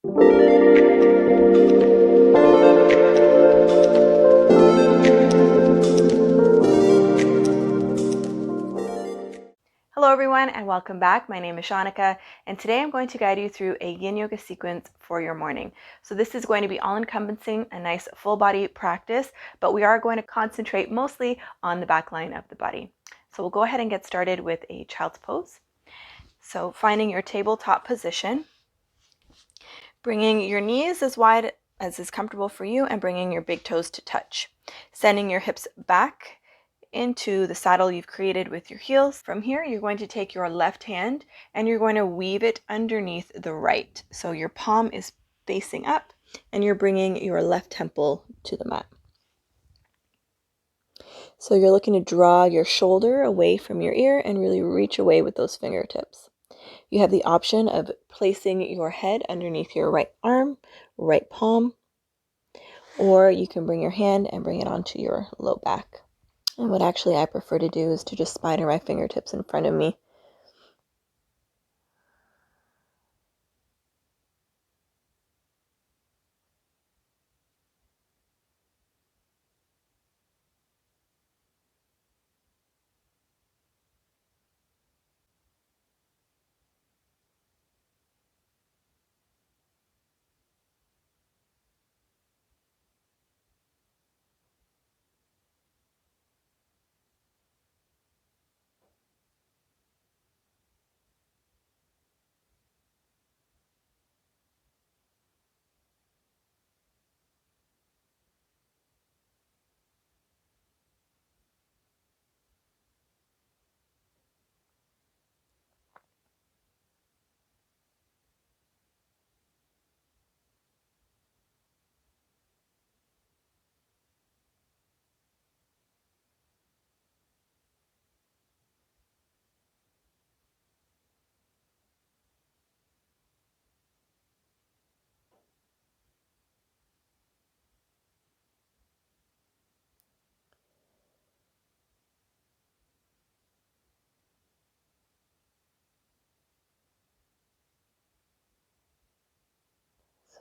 Hello everyone and welcome back. My name is Shaunneka and today I'm going to guide you through a yin yoga sequence for your morning. So this is going to be all encompassing, a nice full body practice, but we are going to concentrate mostly on the back line of the body. So we'll go ahead and get started with a child's pose. So finding your tabletop position, bringing your knees as wide as is comfortable for you and bringing your big toes to touch. Sending your hips back into the saddle you've created with your heels. From here, you're going to take your left hand and you're going to weave it underneath the right. So your palm is facing up and you're bringing your left temple to the mat. So you're looking to draw your shoulder away from your ear and really reach away with those fingertips. You have the option of placing your head underneath your right arm, right palm, or you can bring your hand and bring it onto your low back. And what actually I prefer to do is to just spider my fingertips in front of me.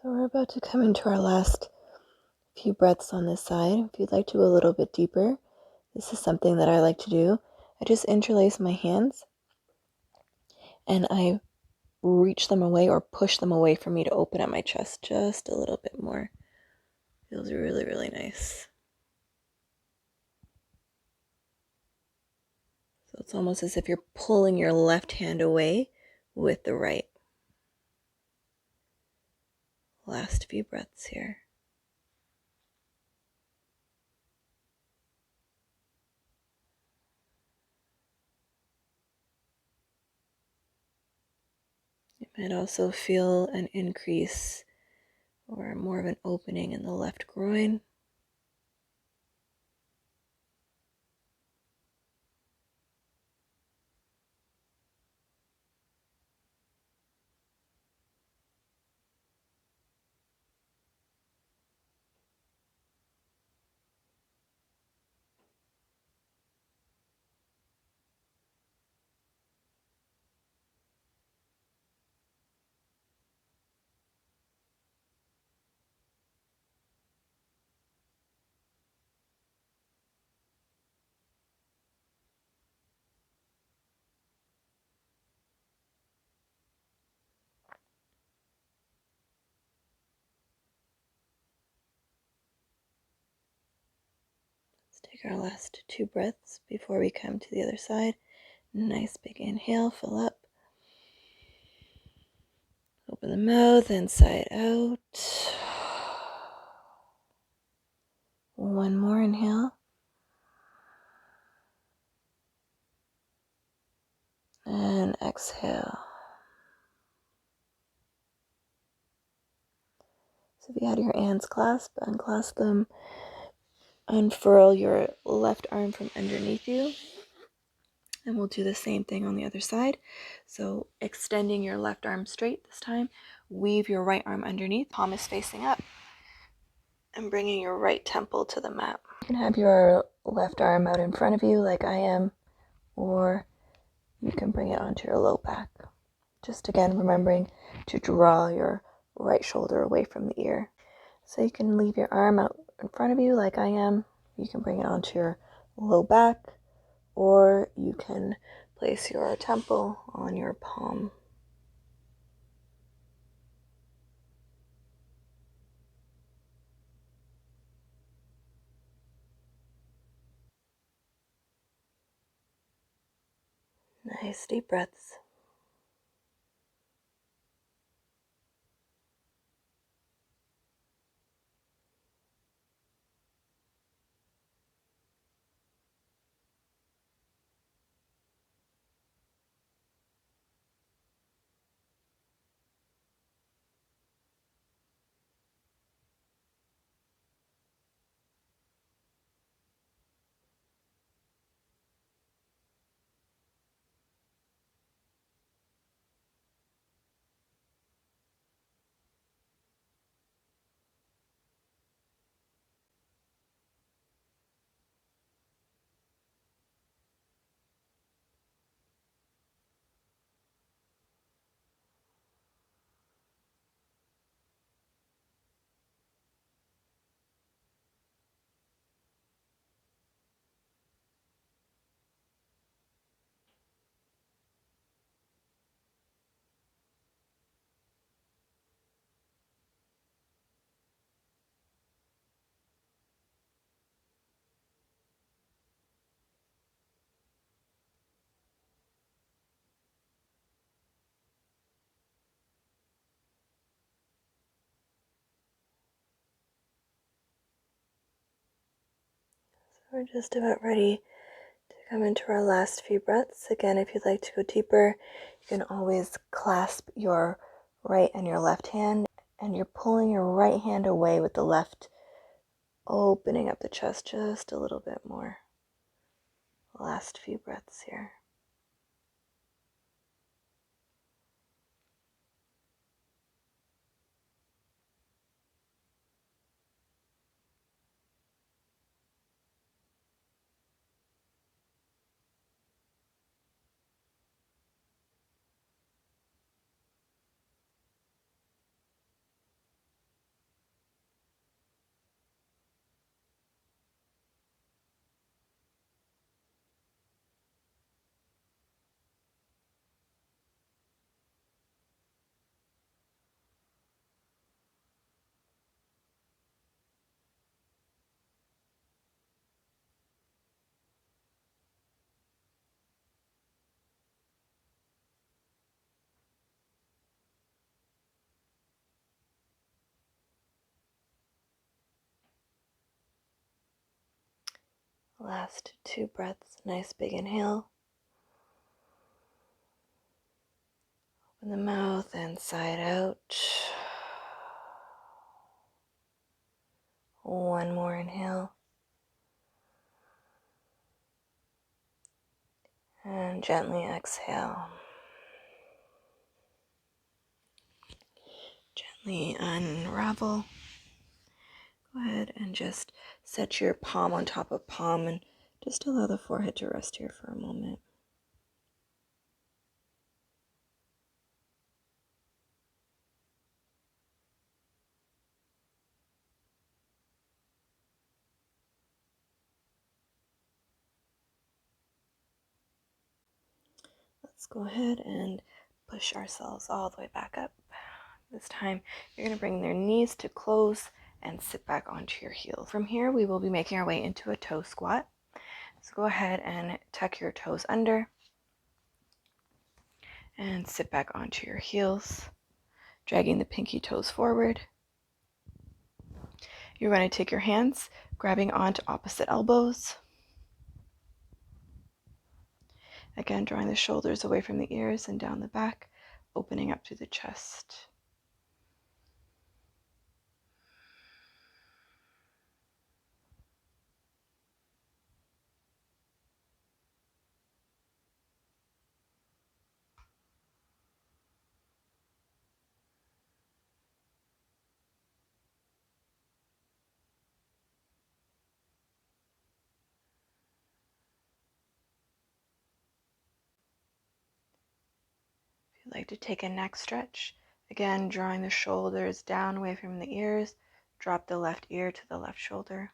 So we're about to come into our last few breaths on this side. If you'd like to go a little bit deeper, this is something that I like to do. I just interlace my hands and I reach them away or push them away from me to open up my chest just a little bit more. Feels really, really nice. So it's almost as if you're pulling your left hand away with the right. Last few breaths here. You might also feel an increase or more of an opening in the left groin. Let's take our last two breaths before we come to the other side. Nice big inhale, fill up. Open the mouth, inside out. One more inhale. And exhale. So if you had your hands clasped, unclasp them. Unfurl your left arm from underneath you. And we'll do the same thing on the other side. So extending your left arm straight this time. Weave your right arm underneath. Palm is facing up. And bringing your right temple to the mat. You can have your left arm out in front of you like I am. Or you can bring it onto your low back. Just again, remembering to draw your right shoulder away from the ear. So you can leave your arm out in front of you like I am. You can bring it onto your low back, or you can place your temple on your palm. Nice deep breaths. So we're just about ready to come into our last few breaths. Again, if you'd like to go deeper, you can always clasp your right and your left hand, and you're pulling your right hand away with the left, opening up the chest just a little bit more. Last few breaths here. Last two breaths, nice big inhale. Open the mouth and side out. One more inhale. And gently exhale. Gently unravel. Go ahead and just set your palm on top of palm and just allow the forehead to rest here for a moment. Let's go ahead and push ourselves all the way back up. This time, you're going to bring their knees to close and sit back onto your heels. From here, we will be making our way into a toe squat. So go ahead and tuck your toes under and sit back onto your heels, dragging the pinky toes forward. You're going to take your hands, grabbing onto opposite elbows. Again, drawing the shoulders away from the ears and down the back, opening up through the chest. If you'd like to take a neck stretch, Again, drawing the shoulders down away from the ears. Drop the left ear to the left shoulder.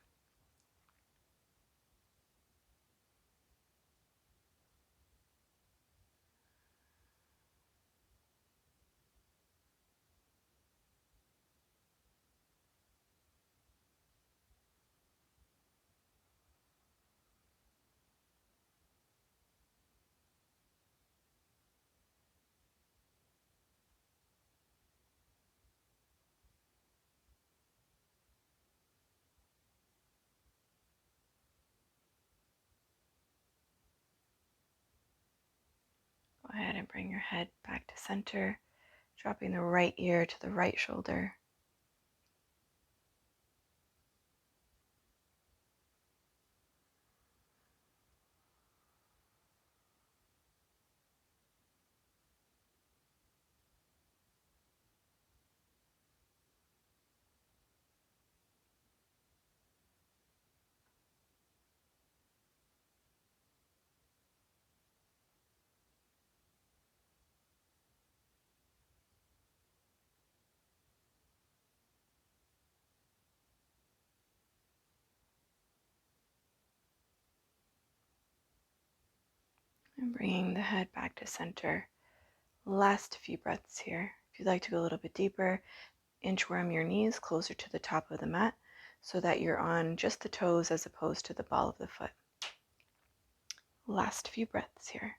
Go ahead and bring your head back to center, dropping the right ear to the right shoulder. And bringing the head back to center. Last few breaths here. If you'd like to go a little bit deeper, inchworm your knees closer to the top of the mat so that you're on just the toes as opposed to the ball of the foot. Last few breaths here.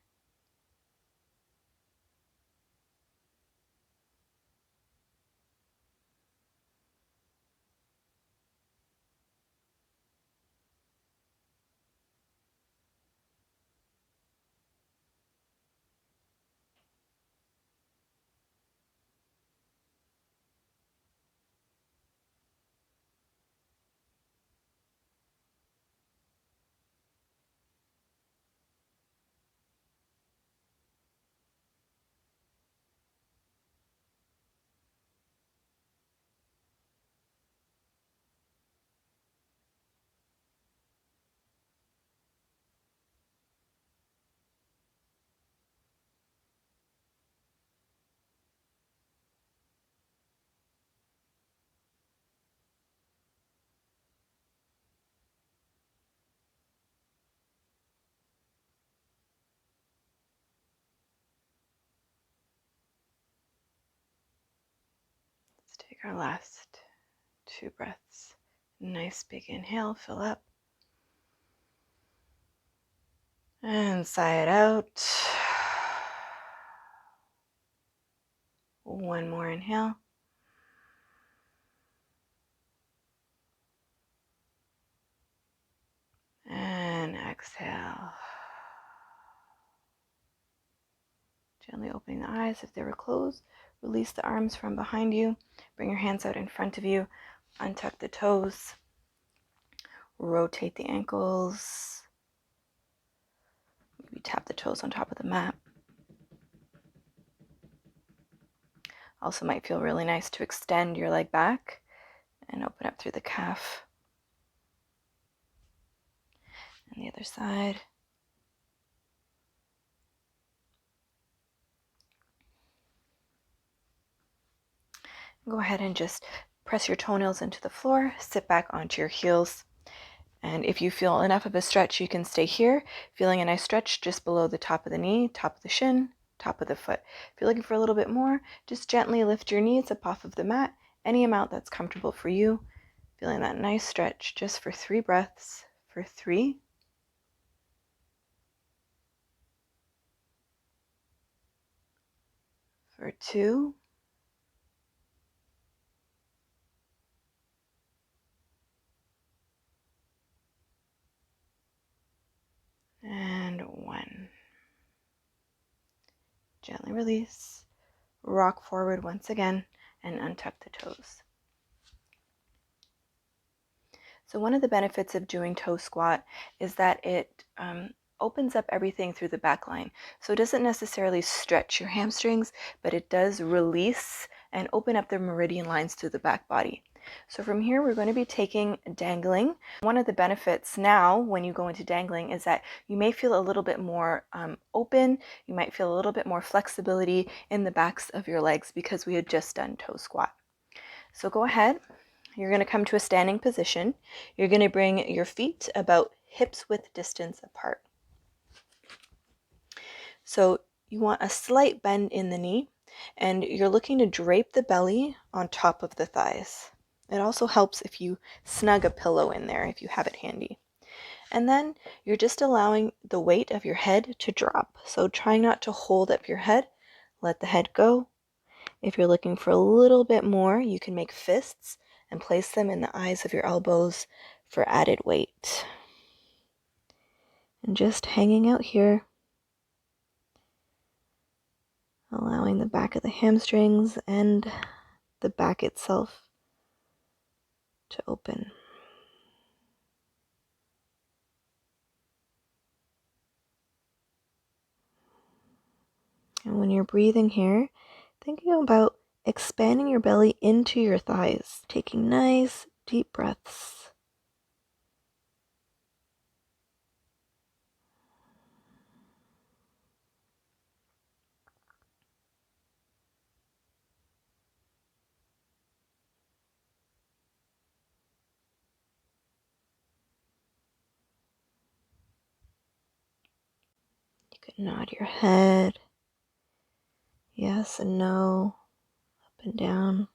Let's take our last 2 breaths. Nice big inhale, fill up. And sigh it out. One more inhale. And exhale. Gently opening the eyes if they were closed. Release the arms from behind you. Bring your hands out in front of you. Untuck the toes. Rotate the ankles. Maybe tap the toes on top of the mat. Also might feel really nice to extend your leg back and open up through the calf. And the other side. Go ahead and just press your toenails into the floor, sit back onto your heels. And if you feel enough of a stretch, you can stay here, feeling a nice stretch just below the top of the knee, top of the shin, top of the foot. If you're looking for a little bit more, just gently lift your knees up off of the mat, any amount that's comfortable for you. Feeling that nice stretch just for 3 breaths. For 3. For 2. And 1. Gently release. Rock forward once again and untuck the toes. So one of the benefits of doing toe squat is that it opens up everything through the back line. So it doesn't necessarily stretch your hamstrings, but it does release and open up the meridian lines through the back body. So from here, we're going to be taking dangling. One of the benefits now when you go into dangling is that you may feel a little bit more open. You might feel a little bit more flexibility in the backs of your legs because we had just done toe squat. So go ahead. You're going to come to a standing position. You're going to bring your feet about hips width distance apart. So you want a slight bend in the knee, and you're looking to drape the belly on top of the thighs. It also helps if you snug a pillow in there if you have it handy. And then you're just allowing the weight of your head to drop. So try not to hold up your head. Let the head go. If you're looking for a little bit more, you can make fists and place them in the eyes of your elbows for added weight. And just hanging out here, allowing the back of the hamstrings and the back itself to open. And when you're breathing here, thinking about expanding your belly into your thighs, taking nice deep breaths. You can nod your head, yes and no, up and down.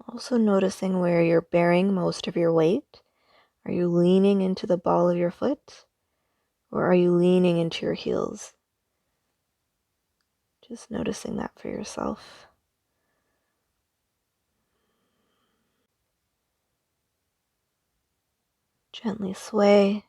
Also noticing where you're bearing most of your weight. Are you leaning into the ball of your foot, or are you leaning into your heels? Just noticing that for yourself. Gently sway.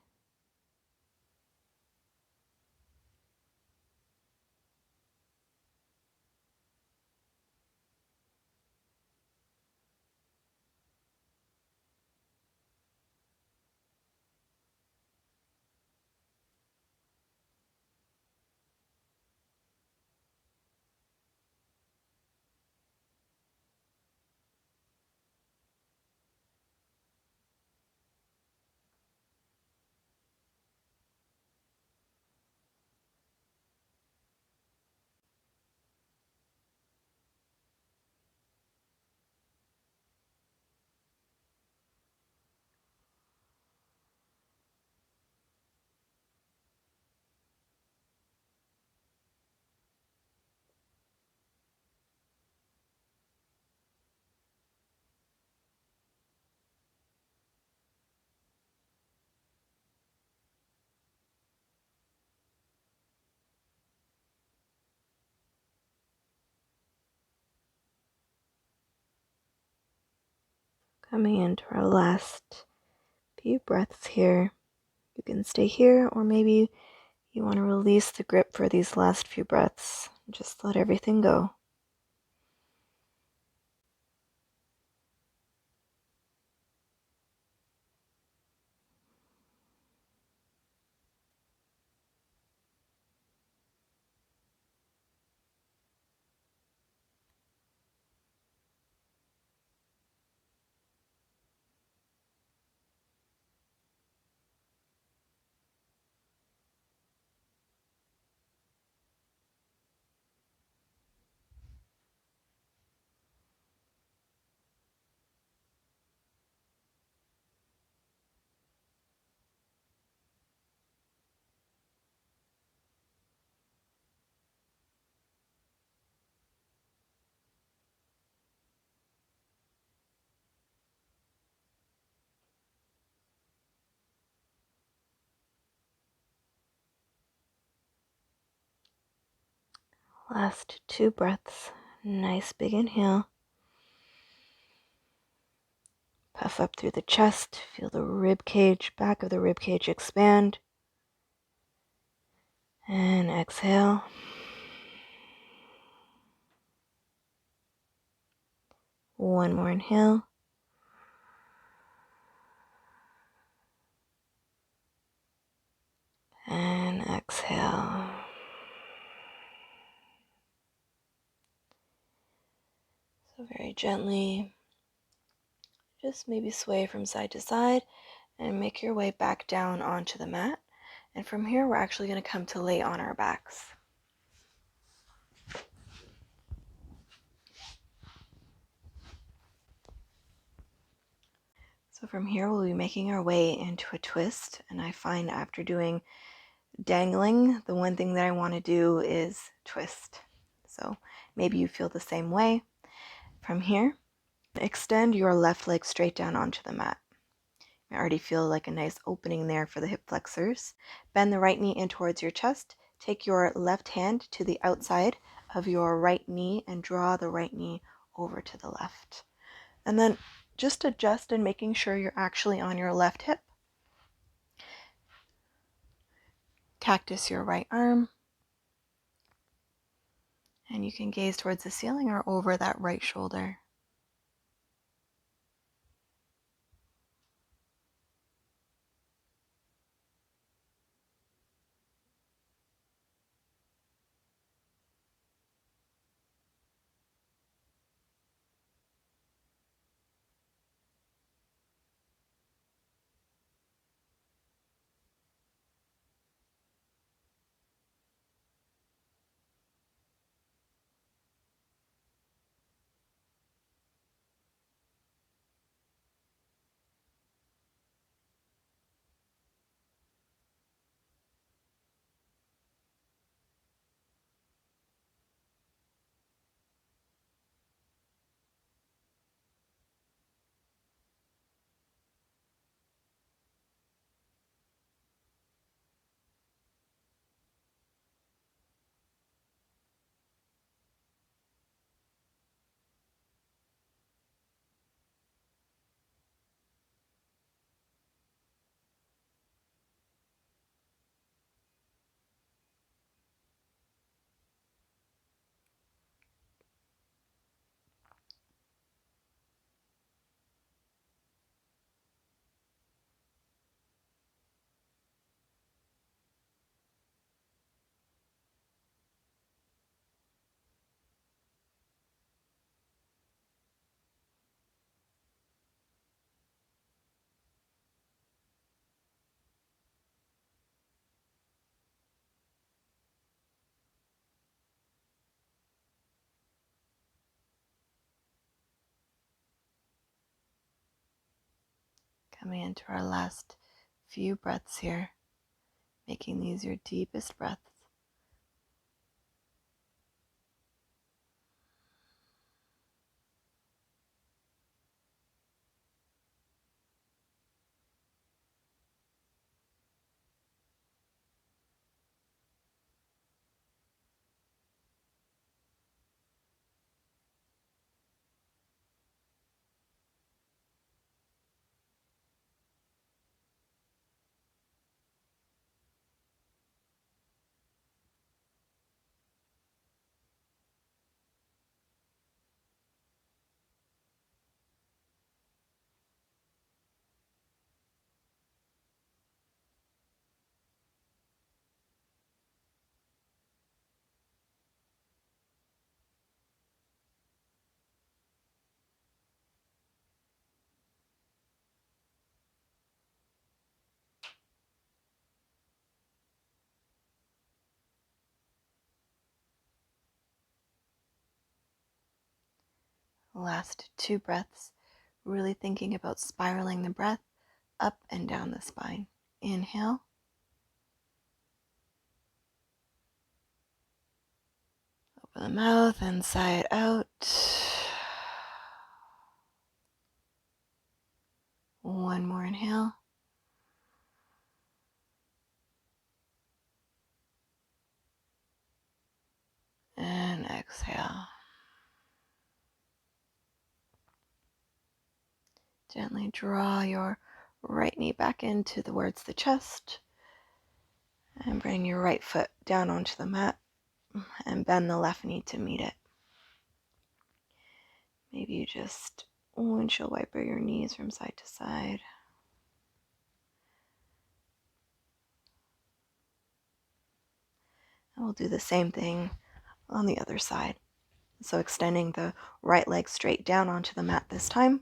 Coming into our last few breaths here. You can stay here, or maybe you want to release the grip for these last few breaths. Just let everything go. Last two breaths. Nice big inhale. Puff up through the chest. Feel the rib cage, back of the rib cage expand. And exhale. One more inhale. And exhale. So very gently, just maybe sway from side to side and make your way back down onto the mat. And from here, we're actually going to come to lay on our backs. So from here, we'll be making our way into a twist. And I find after doing dangling, the one thing that I want to do is twist. So maybe you feel the same way. From here, extend your left leg straight down onto the mat. I already feel like a nice opening there for the hip flexors. Bend the right knee in towards your chest. Take your left hand to the outside of your right knee and draw the right knee over to the left. And then just adjust and making sure you're actually on your left hip. Cactus your right arm. And you can gaze towards the ceiling or over that right shoulder. Coming into our last few breaths here, making these your deepest breaths. Last two breaths, really thinking about spiraling the breath up and down the spine. Inhale. Open the mouth and sigh it out. One more inhale. And exhale. Gently draw your right knee back in towards the chest. And bring your right foot down onto the mat. And bend the left knee to meet it. Maybe you just windshield wiper your knees from side to side. And we'll do the same thing on the other side. So extending the right leg straight down onto the mat this time.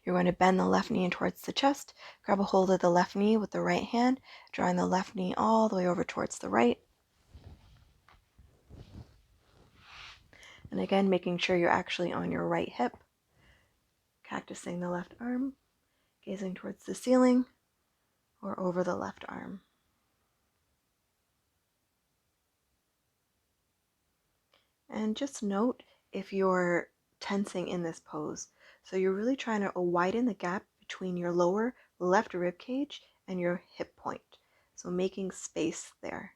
You're going to bend the left knee in towards the chest, grab a hold of the left knee with the right hand, drawing the left knee all the way over towards the right. And again, making sure you're actually on your right hip, cactusing the left arm, gazing towards the ceiling or over the left arm. And just note if you're tensing in this pose. So you're really trying to widen the gap between your lower left rib cage and your hip point. So making space there.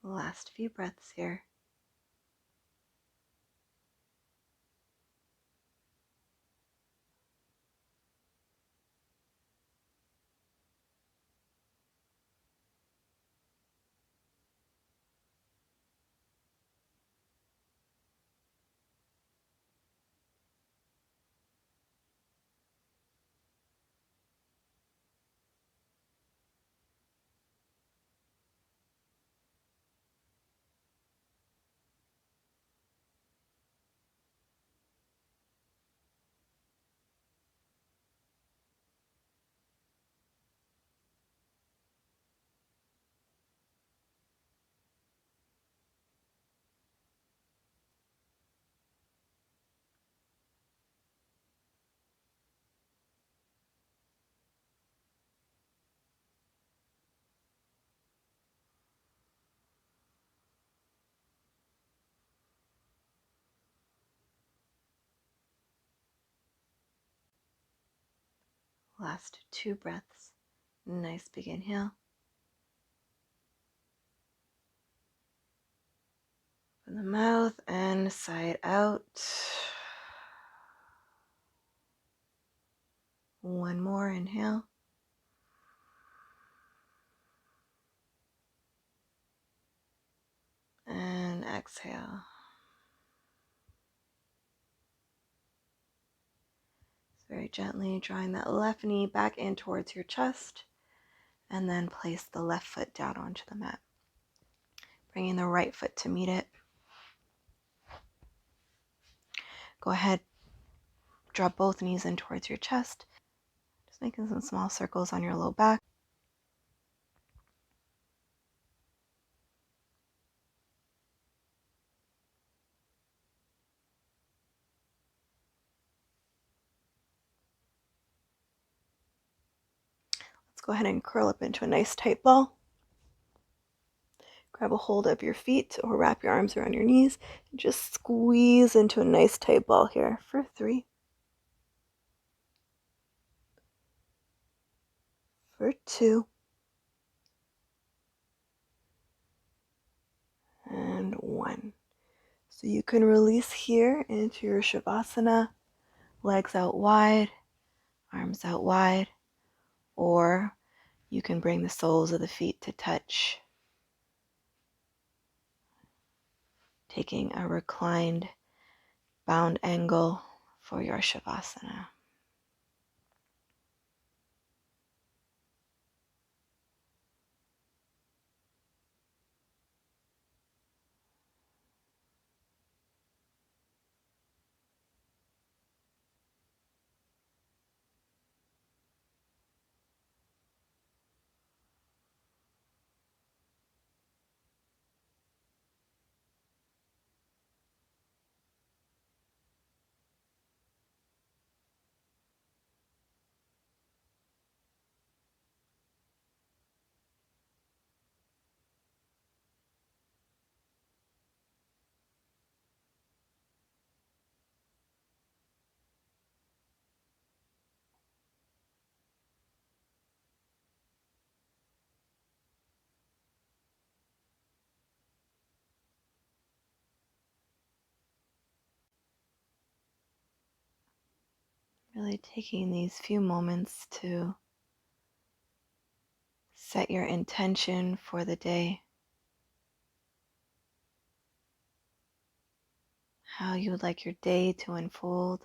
Last few breaths here. Last 2 breaths. Nice big inhale. Open the mouth and sigh it out. One more inhale. And exhale. Very gently drawing that left knee back in towards your chest, and then place the left foot down onto the mat. Bringing the right foot to meet it. Go ahead, draw both knees in towards your chest, just making some small circles on your low back. Let's go ahead and curl up into a nice tight ball. Grab a hold of your feet or wrap your arms around your knees and just squeeze into a nice tight ball here for 3, for 2, and 1. So you can release here into your Shavasana, legs out wide, arms out wide, or you can bring the soles of the feet to touch, taking a reclined, bound angle for your Shavasana. Really taking these few moments to set your intention for the day, how you would like your day to unfold.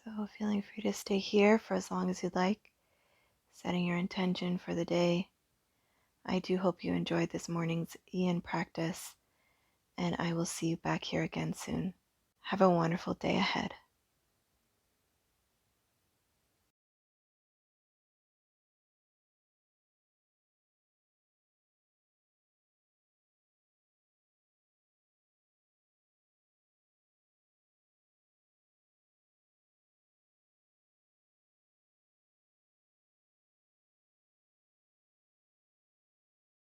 So feeling free to stay here for as long as you'd like, setting your intention for the day. I do hope you enjoyed this morning's Yin practice, and I will see you back here again soon. Have a wonderful day ahead.